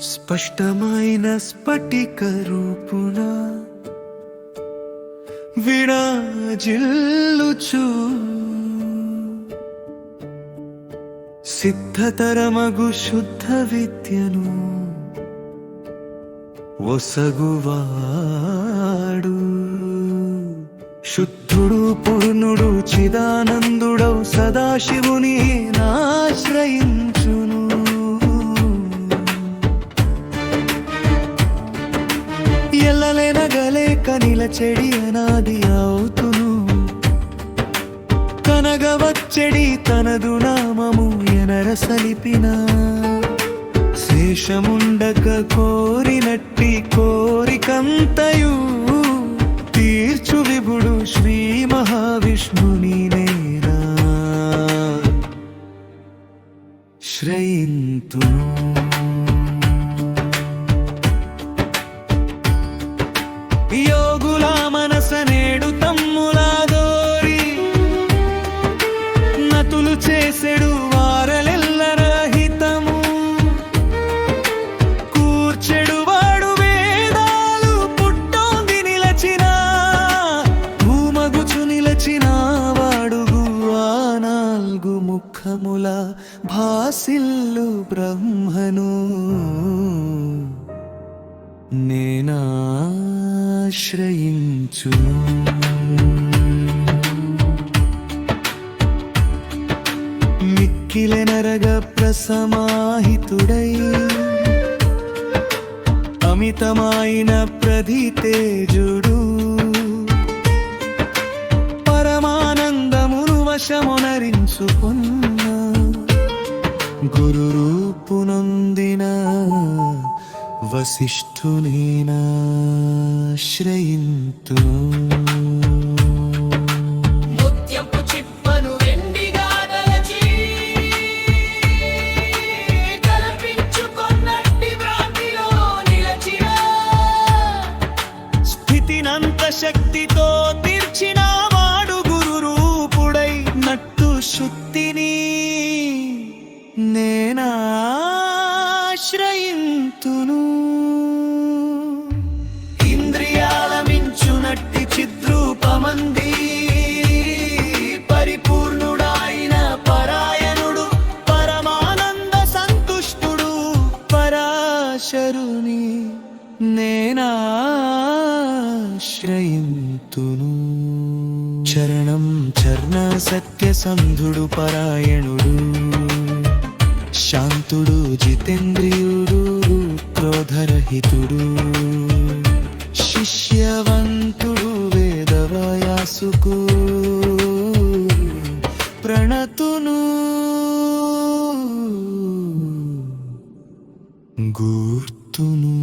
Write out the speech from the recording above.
స్పష్టమైన స్ఫటిక రూపున విరాజిల్లుచు సిద్ధతరమగు శుద్ధ విద్యను ఒసగువాడు శుద్ధుడు పూర్ణుడు చిదానందుడౌ సదాశివుని నాశ్రయించును ఎల్లలేనగలేక నిలచెడి అనాది అవుతును కనగవచ్చడి తనదు నామము ఎనరసలిపిన శేషముండక కోరినట్టి కోరికంతయు తీర్చు విభుడు శ్రీ మహావిష్ణుని నేనా శ్రయింతును యోగుల మనస నేడు తమ్ములాదోరి నతులు చేసెడు వారలెల్లర హితము కూర్చెడు వాడు వేదాలు పుట్టోంది నిలచిన భూమగుచు నిలచిన వాడుగు ఆ నాల్గు ముఖముల భాసిల్లు బ్రహ్మను నేనాశ్రయించును మిక్కిలెనరగ ప్రసమాహితుడై అమితమైన ప్రధితేజుడు పరమానందమును వశమునరించుకున్న గురు రూపునొందిన వశిష్ఠునేనాశ్రయింతును శక్తితో తీర్చిన వాడు గురు రూపుడై నట్టు శుద్ధిని నేనాశ్రయింతును ఇంద్రియాల మించునట్టి చిద్రూపమంది పరిపూర్ణుడాయిన పరాయణుడు పరమానంద సంతుష్టుడు పరాశరుని నేనాశ్రయింతును చరణం చర్ణ సత్యసంధుడు పరాయణుడు శాంతుడు జితేంద్రియుడు క్రోధరహితుడు శిష్యవంతుడు వేదవయాసుకు ప్రణతును గూర్తును